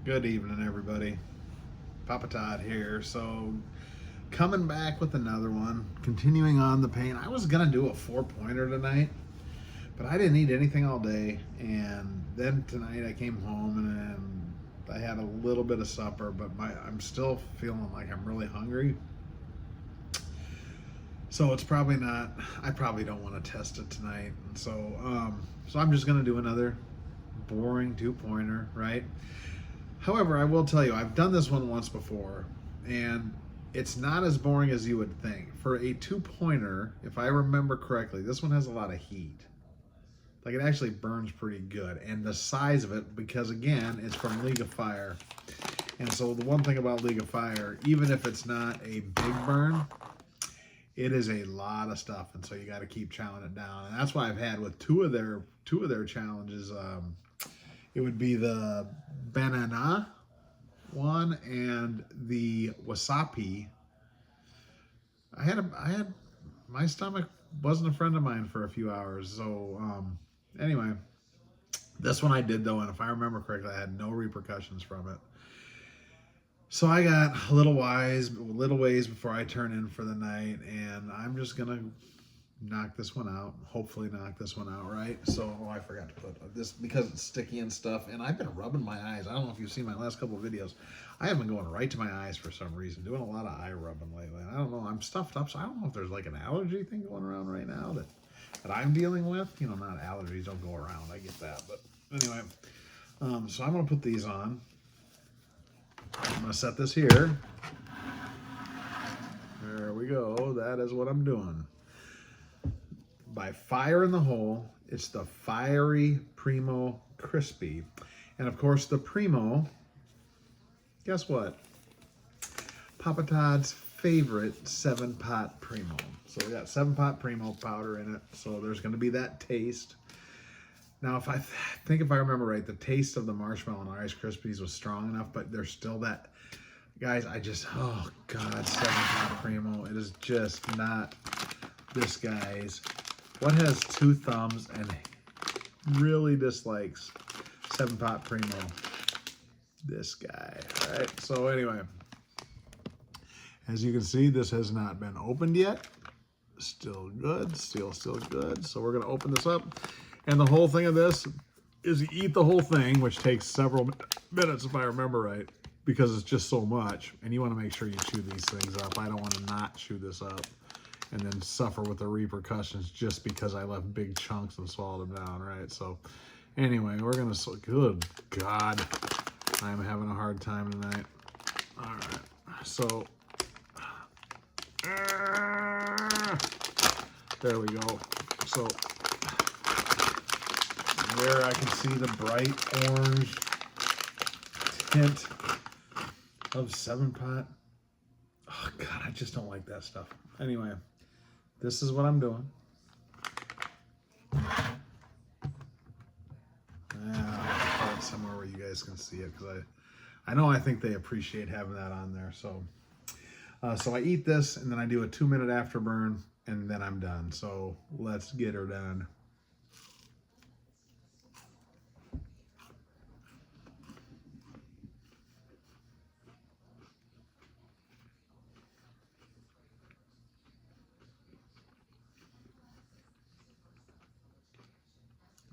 Good evening, everybody. Papa Todd here. So, coming back with another one, continuing on the paint. I was gonna do a 4-pointer tonight, but I didn't eat anything all day. And then tonight I came home and I had a little bit of supper, but I'm still feeling like I'm really hungry. So it's probably not. I probably don't want to test it tonight. So I'm just gonna do another boring 2-pointer, right? However, I will tell you, I've done this one once before, and it's not as boring as you would think. For a 2-pointer, if I remember correctly, this one has a lot of heat. Like, it actually burns pretty good. And the size of it, because again, it's from League of Fire. And so the one thing about League of Fire, even if it's not a big burn, it is a lot of stuff. And so you got to keep chowing it down. And that's why I've had with two of their challenges. It would be the banana one and the wasabi. I had my stomach wasn't a friend of mine for a few hours. So anyway, this one I did though, and if I remember correctly, I had no repercussions from it. So I got a little ways before I turn in for the night, and I'm just gonna knock this one out. Hopefully knock this one out, right? So, I forgot to put this because it's sticky and stuff, and I've been rubbing my eyes. I don't know if you've seen my last couple of videos. I have been going right to my eyes for some reason, doing a lot of eye rubbing lately. And I don't know, I'm stuffed up, so I don't know if there's like an allergy thing going around right now that I'm dealing with. You know, not allergies don't go around, I get that. But anyway, so I'm gonna put these on. I'm gonna set this here. There we go, that is what I'm doing. By Phire in the Hole. It's the Phiery Primo Crispy. And of course the Primo, guess what? Papa Todd's favorite 7-pot Primo. So we got 7-pot Primo powder in it. So there's going to be that taste. Now if I remember right, the taste of the marshmallow and Rice Krispies was strong enough, but there's still that, guys, oh God, 7-pot Primo. It is just not this guy's. What has 2 thumbs and really dislikes 7-pot Primo? This guy, all right? So anyway, as you can see, this has not been opened yet. Still good, still good. So we're gonna open this up. And the whole thing of this is you eat the whole thing, which takes several minutes if I remember right, because it's just so much. And you wanna make sure you chew these things up. I don't wanna not chew this up and then suffer with the repercussions just because I left big chunks and swallowed them down, right? So anyway, we're gonna, good God, I'm having a hard time tonight. All right, so, there we go. So, there I can see the bright orange tint of 7-pot. Oh God, I just don't like that stuff. Anyway, this is what I'm doing. I'll put it somewhere where you guys can see it, because I think they appreciate having that on there. So so I eat this and then I do a 2-minute afterburn and then I'm done. So let's get her done.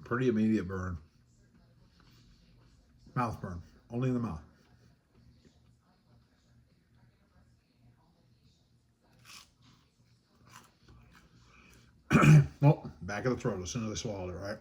Pretty immediate burn. Mouth burn, only in the mouth. Well, back of the throat as soon as I swallowed it, right?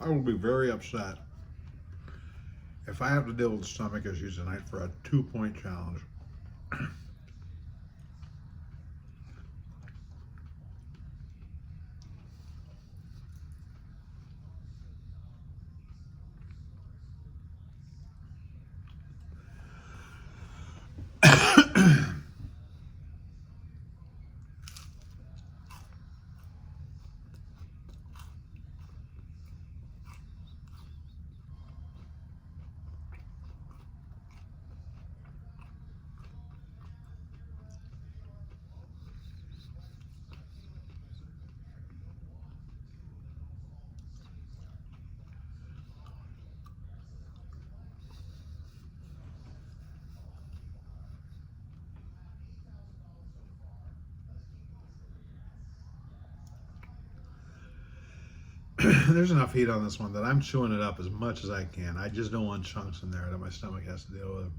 I will be very upset if I have to deal with stomach issues tonight for a 2-point challenge. there's enough heat on this one that I'm chewing it up as much as I can. I just don't want chunks in there that my stomach has to deal with.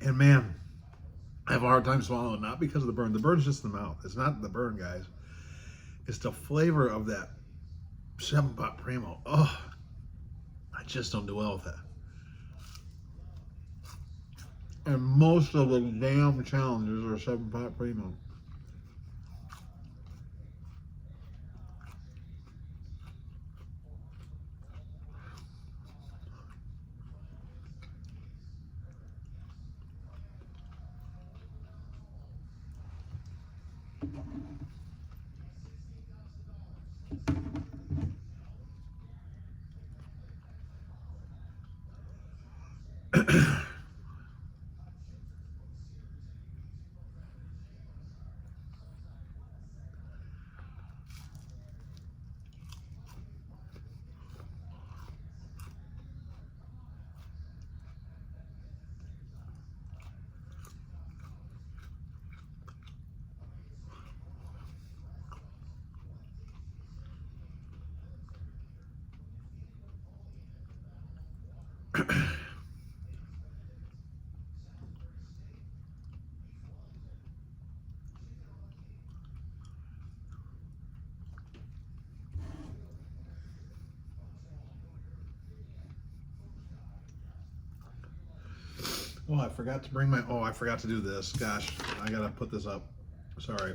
And man, I have a hard time swallowing, not because of the burn. The burn's just in the mouth. It's not the burn, guys. It's the flavor of that 7-Pot Primo. Oh, I just don't do well with that. And most of the damn challenges are 7-Pot Primo. Oh, I forgot to bring my, I forgot to do this. Gosh, I gotta put this up. Sorry.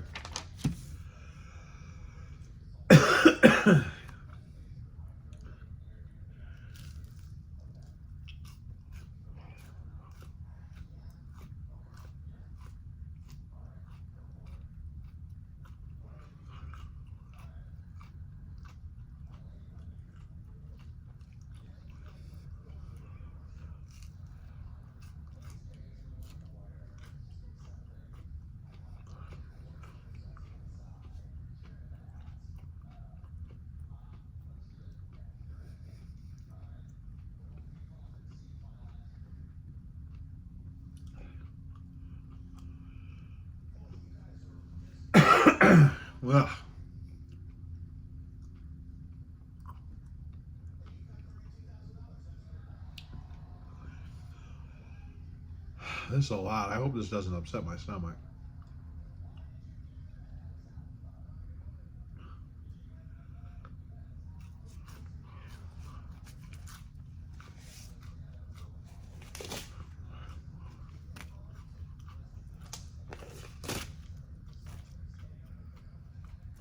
Ugh. This is a lot. I hope this doesn't upset my stomach.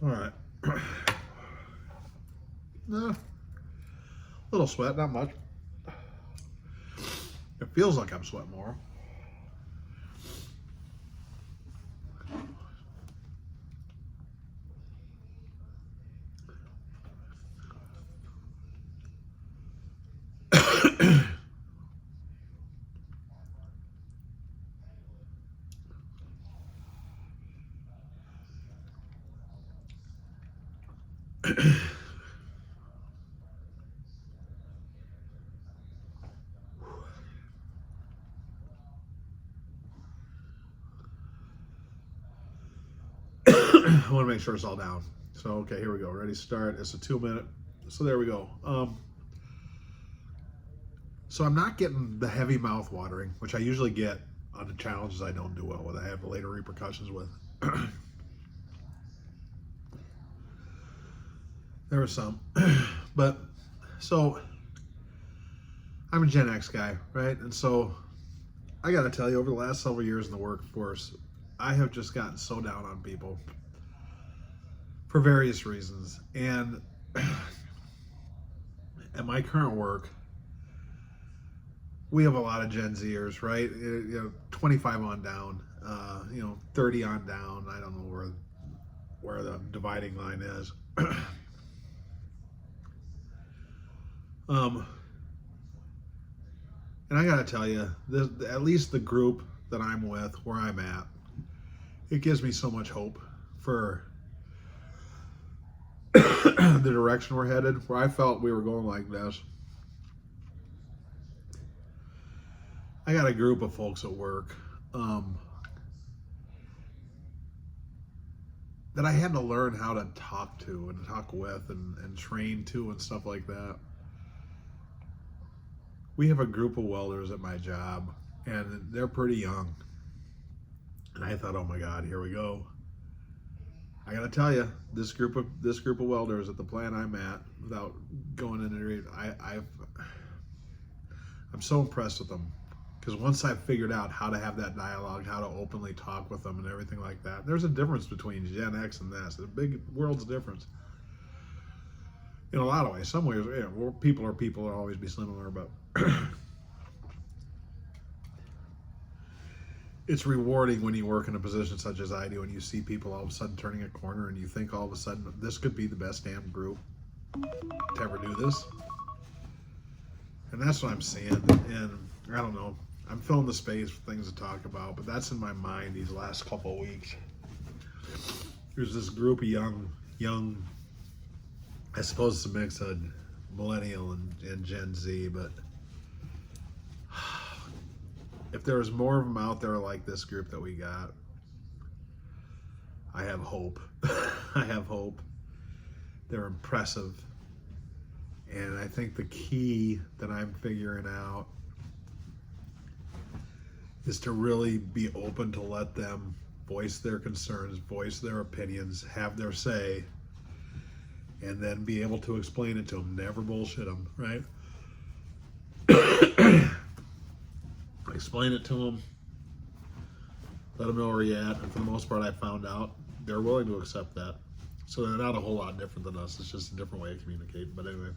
All right. No, little sweat, not much. It feels like I'm sweating more. I want to make sure it's all down. So, okay, here we go. Ready, start. It's a 2-minute. So there we go. So I'm not getting the heavy mouth watering, which I usually get on the challenges I don't do well with. I have later repercussions with. There was some. But, so, I'm a Gen X guy, right? And so, I got to tell you, over the last several years in the workforce, I have just gotten so down on people for various reasons. And at my current work, we have a lot of Gen Zers, right? 25 on down, 30 on down. I don't know where the dividing line is. And I gotta tell you, at least the group that I'm with, where I'm at, it gives me so much hope for the direction we're headed, where I felt we were going like this. I got a group of folks at work that I had to learn how to talk to and talk with and train to and stuff like that. We have a group of welders at my job, and they're pretty young. And I thought, oh my God, here we go. I gotta tell you, this group of welders at the plant I'm at, without going into it, I'm so impressed with them. Because once I figured out how to have that dialogue, how to openly talk with them and everything like that, there's a difference between Gen X and this. There's a big world's difference. In a lot of ways. Some ways, yeah, well, people will always be similar, but it's rewarding when you work in a position such as I do and you see people all of a sudden turning a corner and you think all of a sudden this could be the best damn group to ever do this. And that's what I'm seeing. And I don't know. I'm filling the space for things to talk about, but that's in my mind these last couple of weeks. There's this group of young, I suppose it's a mix of millennial and Gen Z, but if there's more of them out there like this group that we got, I have hope. I have hope. They're impressive. And I think the key that I'm figuring out is to really be open to let them voice their concerns, voice their opinions, have their say, and then be able to explain it to them. Never bullshit them, right? Explain it to them, let them know where you're at, and for the most part I found out they're willing to accept that. So they're not a whole lot different than us, it's just a different way of communicating, but anyway.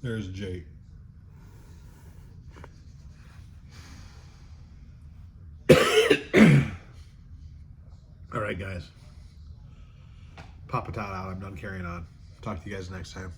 There's Jake. All right, guys. Papa Todd out. I'm done carrying on. Talk to you guys next time.